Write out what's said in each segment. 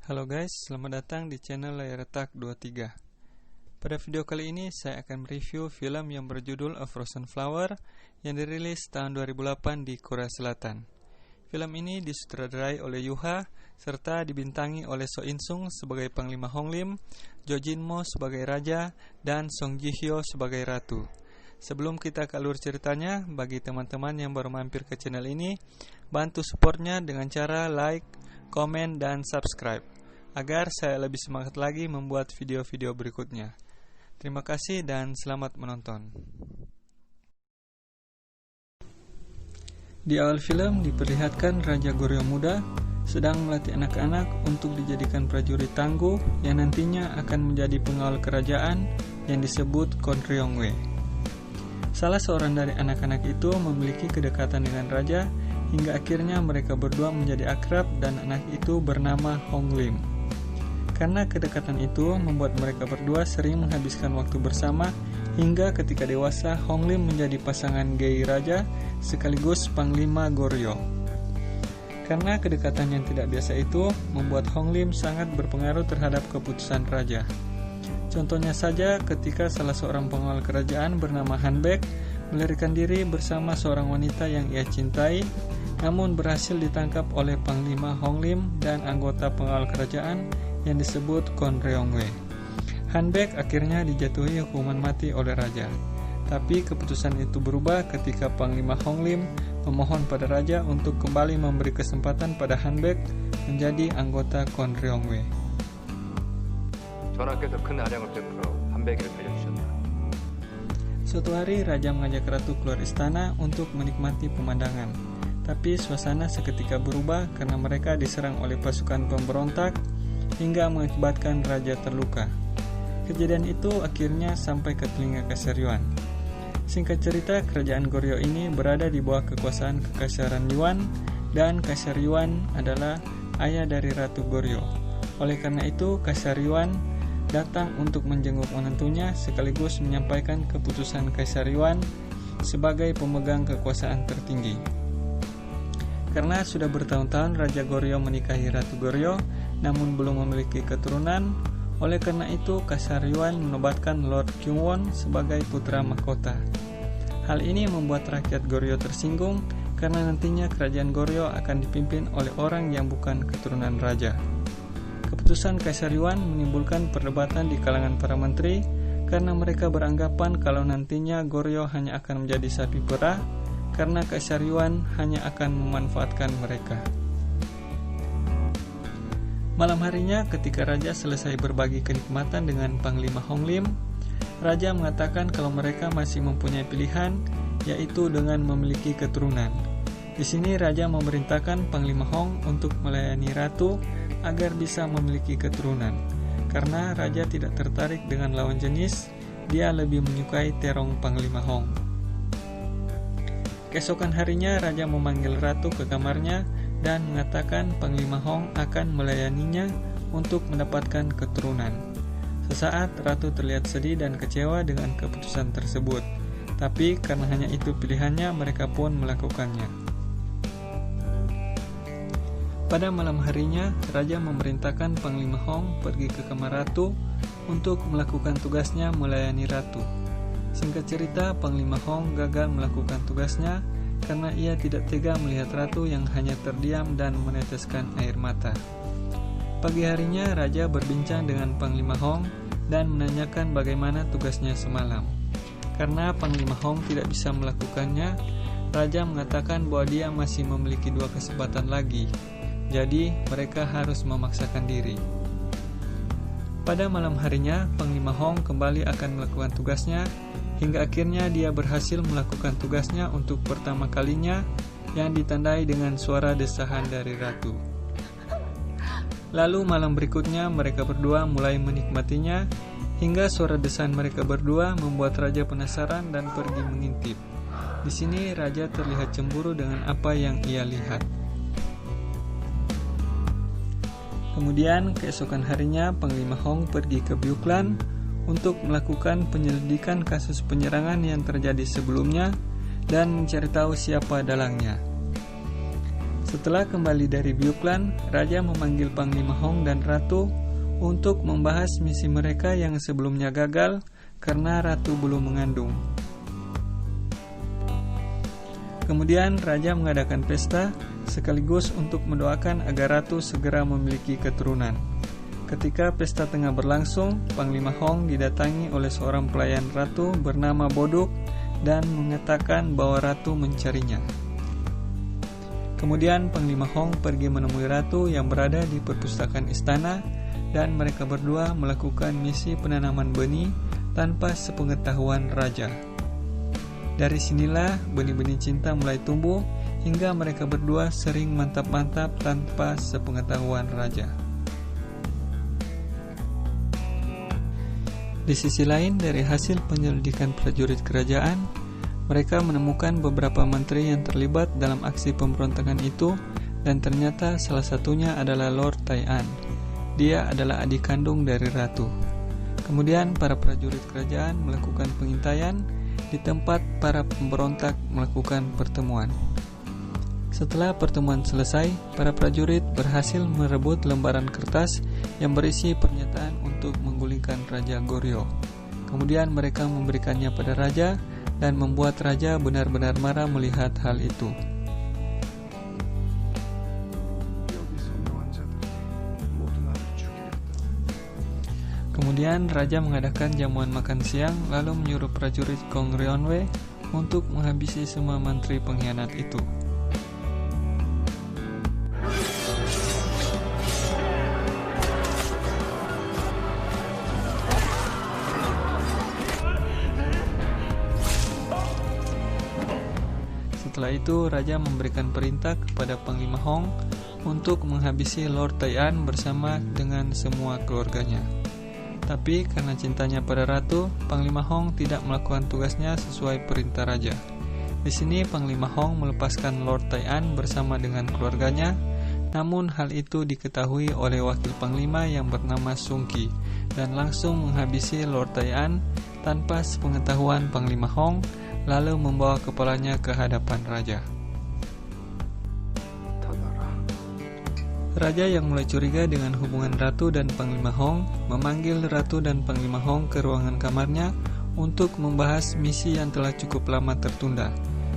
Halo guys, selamat datang di channel Layar Retak 23. Pada video kali ini saya akan mereview film yang berjudul A Frozen Flower yang dirilis tahun 2008 di Korea Selatan. Film ini disutradarai oleh Yuha serta dibintangi oleh So In Sung sebagai Panglima Honglim, Jo Jin Mo sebagai Raja, dan Song Ji Hyo sebagai Ratu. Sebelum kita ke alur ceritanya, bagi teman-teman yang baru mampir ke channel ini, bantu supportnya dengan cara like, komen, dan subscribe agar saya lebih semangat lagi membuat video-video berikutnya. Terima kasih dan selamat menonton. Di awal film diperlihatkan Raja Goryeo muda sedang melatih anak-anak untuk dijadikan prajurit tangguh yang nantinya akan menjadi pengawal kerajaan yang disebut Kon Ryongwe. Salah seorang dari anak-anak itu memiliki kedekatan dengan raja hingga akhirnya mereka berdua menjadi akrab dan anak itu bernama Honglim. Karena kedekatan itu membuat mereka berdua sering menghabiskan waktu bersama hingga ketika dewasa Honglim menjadi pasangan gay raja sekaligus Panglima Goryeo. Karena kedekatan yang tidak biasa itu membuat Honglim sangat berpengaruh terhadap keputusan raja. Contohnya saja ketika salah seorang pengawal kerajaan bernama Hanbaek melarikan diri bersama seorang wanita yang ia cintai, namun berhasil ditangkap oleh Panglima Honglim dan anggota pengawal kerajaan yang disebut Kon Ryongwe. Hanbaek akhirnya dijatuhi hukuman mati oleh raja. Tapi keputusan itu berubah ketika Panglima Honglim memohon pada raja untuk kembali memberi kesempatan pada Hanbaek menjadi anggota Kon Ryongwe. 전하께서 큰 아량을 베풀어 한백이를 살려주셨다. Suatu hari raja mengajak ratu keluar istana untuk menikmati pemandangan. Tapi suasana seketika berubah karena mereka diserang oleh pasukan pemberontak hingga mengakibatkan raja terluka. Kejadian itu akhirnya sampai ke telinga Kaisar Yuan. Singkat cerita, kerajaan Goryeo ini berada di bawah kekuasaan Kekaisaran Yuan dan Kaisar Yuan adalah ayah dari Ratu Goryeo. Oleh karena itu, Kaisar Yuan datang untuk menjenguk menantunya sekaligus menyampaikan keputusan Kaisar Yuan sebagai pemegang kekuasaan tertinggi. Karena sudah bertahun-tahun Raja Goryeo menikahi Ratu Goryeo namun belum memiliki keturunan, oleh karena itu Kaisar Yuan menobatkan Lord Kyungwon sebagai putra mahkota. Hal ini membuat rakyat Goryeo tersinggung karena nantinya kerajaan Goryeo akan dipimpin oleh orang yang bukan keturunan raja. Keputusan Kaisar Yuan menimbulkan perdebatan di kalangan para menteri karena mereka beranggapan kalau nantinya Goryeo hanya akan menjadi sapi perah karena Kaisar Yuan hanya akan memanfaatkan mereka. Malam harinya ketika raja selesai berbagi kenikmatan dengan Panglima Honglim, raja mengatakan kalau mereka masih mempunyai pilihan, yaitu dengan memiliki keturunan. Di sini raja memerintahkan Panglima Hong untuk melayani ratu agar bisa memiliki keturunan. Karena raja tidak tertarik dengan lawan jenis, dia lebih menyukai terong Panglima Hong. Keesokan harinya raja memanggil ratu ke kamarnya dan mengatakan Panglima Hong akan melayaninya untuk mendapatkan keturunan. Sesaat ratu terlihat sedih dan kecewa dengan keputusan tersebut. Tapi karena hanya itu pilihannya, mereka pun melakukannya. Pada malam harinya, raja memerintahkan Panglima Hong pergi ke kamar ratu untuk melakukan tugasnya melayani ratu. Singkat cerita, Panglima Hong gagal melakukan tugasnya karena ia tidak tega melihat ratu yang hanya terdiam dan meneteskan air mata. Pagi harinya, raja berbincang dengan Panglima Hong dan menanyakan bagaimana tugasnya semalam. Karena Panglima Hong tidak bisa melakukannya, raja mengatakan bahwa dia masih memiliki 2 kesempatan lagi. Jadi, mereka harus memaksakan diri. Pada malam harinya, Panglima Hong kembali akan melakukan tugasnya, hingga akhirnya dia berhasil melakukan tugasnya untuk pertama kalinya yang ditandai dengan suara desahan dari ratu. Lalu malam berikutnya mereka berdua mulai menikmatinya, hingga suara desahan mereka berdua membuat raja penasaran dan pergi mengintip. Di sini raja terlihat cemburu dengan apa yang ia lihat. Kemudian keesokan harinya Panglima Hong pergi ke Byuklan untuk melakukan penyelidikan kasus penyerangan yang terjadi sebelumnya dan mencari tahu siapa dalangnya. Setelah kembali dari Byuklan, Raja memanggil Panglima Hong dan Ratu untuk membahas misi mereka yang sebelumnya gagal karena Ratu belum mengandung. Kemudian Raja mengadakan pesta sekaligus untuk mendoakan agar Ratu segera memiliki keturunan. Ketika pesta tengah berlangsung, Panglima Hong didatangi oleh seorang pelayan Ratu bernama Boduk dan mengatakan bahwa Ratu mencarinya. Kemudian Panglima Hong pergi menemui Ratu yang berada di perpustakaan istana dan mereka berdua melakukan misi penanaman benih tanpa sepengetahuan Raja. Dari sinilah benih-benih cinta mulai tumbuh hingga mereka berdua sering mantap-mantap tanpa sepengetahuan Raja. Di sisi lain, dari hasil penyelidikan prajurit kerajaan, mereka menemukan beberapa menteri yang terlibat dalam aksi pemberontakan itu dan ternyata salah satunya adalah Lord Tai'an. Dia adalah adik kandung dari Ratu. Kemudian para prajurit kerajaan melakukan pengintaian di tempat para pemberontak melakukan pertemuan. Setelah pertemuan selesai, para prajurit berhasil merebut lembaran kertas yang berisi pernyataan untuk menggulingkan Raja Goryeo. Kemudian mereka memberikannya pada Raja dan membuat Raja benar-benar marah melihat hal itu. Kemudian Raja mengadakan jamuan makan siang lalu menyuruh prajurit Kong Ryonwee untuk menghabisi semua menteri pengkhianat itu. Setelah itu, Raja memberikan perintah kepada Panglima Hong untuk menghabisi Lord Tai'an bersama dengan semua keluarganya. Tapi karena cintanya pada Ratu, Panglima Hong tidak melakukan tugasnya sesuai perintah Raja. Di sini Panglima Hong melepaskan Lord Tai'an bersama dengan keluarganya, namun hal itu diketahui oleh wakil Panglima yang bernama Sung Ki dan langsung menghabisi Lord Tai'an tanpa sepengetahuan Panglima Hong, lalu membawa kepalanya ke hadapan Raja. Raja yang mulai curiga dengan hubungan Ratu dan Panglima Hong memanggil Ratu dan Panglima Hong ke ruangan kamarnya untuk membahas misi yang telah cukup lama tertunda.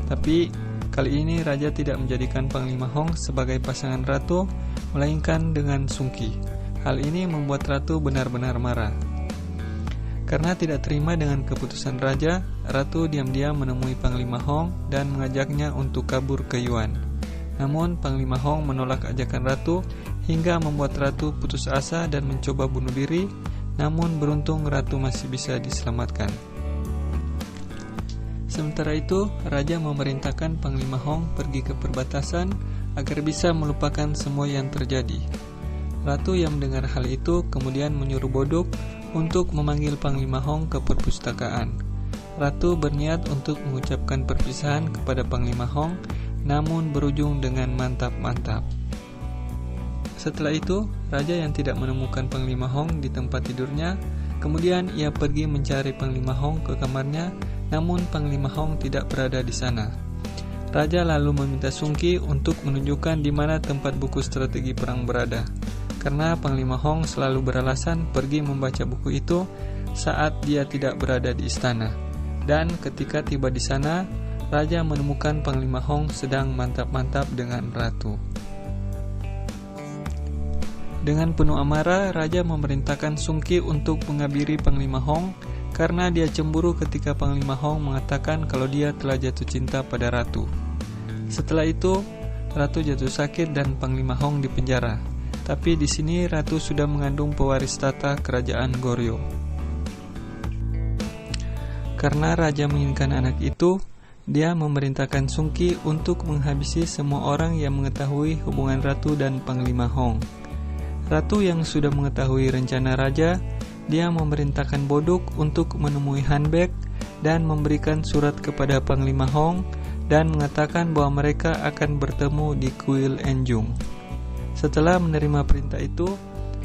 Tapi kali ini Raja tidak menjadikan Panglima Hong sebagai pasangan Ratu, melainkan dengan Sung Ki. Hal ini membuat Ratu benar-benar marah. Karena tidak terima dengan keputusan Raja, Ratu diam-diam menemui Panglima Hong dan mengajaknya untuk kabur ke Yuan. Namun Panglima Hong menolak ajakan Ratu hingga membuat Ratu putus asa dan mencoba bunuh diri, namun beruntung Ratu masih bisa diselamatkan. Sementara itu, Raja memerintahkan Panglima Hong pergi ke perbatasan agar bisa melupakan semua yang terjadi. Ratu yang mendengar hal itu kemudian menyuruh Boduk untuk memanggil Panglima Hong ke perpustakaan. Ratu berniat untuk mengucapkan perpisahan kepada Panglima Hong, namun berujung dengan mantap-mantap. Setelah itu, Raja yang tidak menemukan Panglima Hong di tempat tidurnya, kemudian ia pergi mencari Panglima Hong ke kamarnya, namun Panglima Hong tidak berada di sana. Raja lalu meminta Sung Ki untuk menunjukkan di mana tempat buku strategi perang berada. Karena Panglima Hong selalu beralasan pergi membaca buku itu saat dia tidak berada di istana. Dan ketika tiba di sana, Raja menemukan Panglima Hong sedang mantap-mantap dengan Ratu. Dengan penuh amarah, Raja memerintahkan Sung Ki untuk menghabiri Panglima Hong karena dia cemburu ketika Panglima Hong mengatakan kalau dia telah jatuh cinta pada Ratu. Setelah itu, Ratu jatuh sakit dan Panglima Hong dipenjara. Tapi di sini Ratu sudah mengandung pewaris tata kerajaan Goryeo. Karena Raja menginginkan anak itu, dia memerintahkan Sung Ki untuk menghabisi semua orang yang mengetahui hubungan Ratu dan Panglima Hong. Ratu yang sudah mengetahui rencana Raja, dia memerintahkan Boduk untuk menemui Han Baek dan memberikan surat kepada Panglima Hong dan mengatakan bahwa mereka akan bertemu di kuil Enjung. Setelah menerima perintah itu,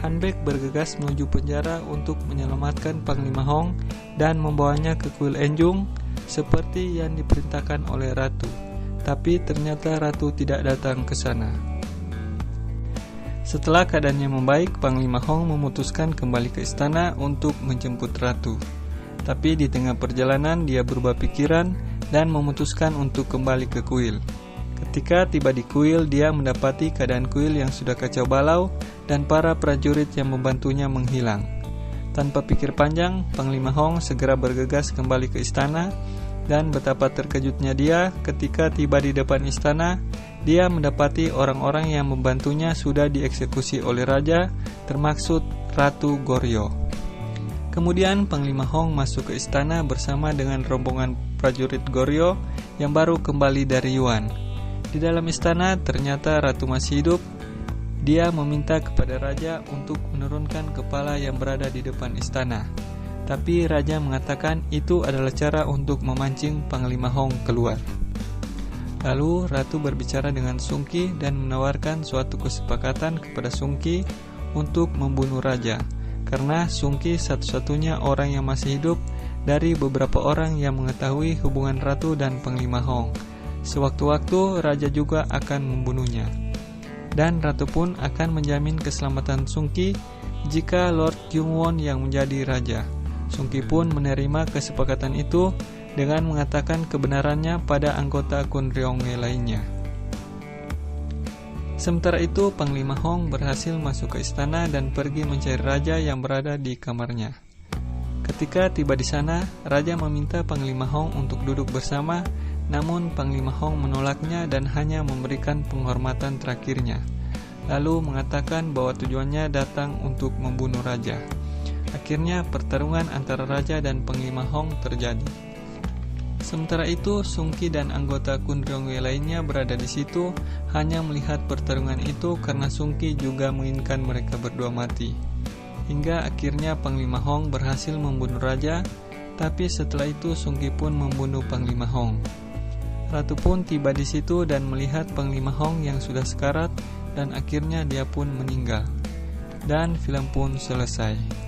Han Baek bergegas menuju penjara untuk menyelamatkan Panglima Hong dan membawanya ke kuil Enjung seperti yang diperintahkan oleh Ratu. tapi ternyata ratu tidak datang ke sana. Setelah keadaannya membaik, Panglima Hong memutuskan kembali ke istana untuk menjemput ratu. Tapi di tengah perjalanan dia berubah pikiran dan memutuskan untuk kembali ke kuil. Ketika tiba di kuil, dia mendapati keadaan kuil yang sudah kacau balau dan para prajurit yang membantunya menghilang. Tanpa pikir panjang, Panglima Hong segera bergegas kembali ke istana, dan betapa terkejutnya dia ketika tiba di depan istana. Dia mendapati orang-orang yang membantunya sudah dieksekusi oleh raja, termaksud Ratu Goryeo. Kemudian Panglima Hong masuk ke istana bersama dengan rombongan prajurit Goryeo yang baru kembali dari Yuan. Di dalam istana ternyata ratu masih hidup. Dia meminta kepada raja untuk menurunkan kepala yang berada di depan istana. Tapi raja mengatakan itu adalah cara untuk memancing Panglima Hong keluar. Lalu ratu berbicara dengan Sungki dan menawarkan suatu kesepakatan kepada Sungki untuk membunuh raja, karena Sungki satu-satunya orang yang masih hidup dari beberapa orang yang mengetahui hubungan ratu dan Panglima Hong. Sewaktu-waktu raja juga akan membunuhnya. Dan ratu pun akan menjamin keselamatan Sungki jika Lord Kyungwon yang menjadi raja. Sungki pun menerima kesepakatan itu dengan mengatakan kebenarannya pada anggota Kunryonghae lainnya. Sementara itu, Panglima Hong berhasil masuk ke istana dan pergi mencari raja yang berada di kamarnya. Ketika tiba di sana, raja meminta Panglima Hong untuk duduk bersama, namun Panglima Hong menolaknya dan hanya memberikan penghormatan terakhirnya, lalu mengatakan bahwa tujuannya datang untuk membunuh raja. Akhirnya pertarungan antara raja dan Panglima Hong terjadi. Sementara itu, Sungki dan anggota Kunryonghae lainnya berada di situ hanya melihat pertarungan itu karena Sungki juga menginginkan mereka berdua mati. Hingga akhirnya Panglima Hong berhasil membunuh raja, tapi setelah itu Sungki pun membunuh Panglima Hong. Ratu pun tiba di situ dan melihat Panglima Hong yang sudah sekarat, dan akhirnya dia pun meninggal. Dan film pun selesai.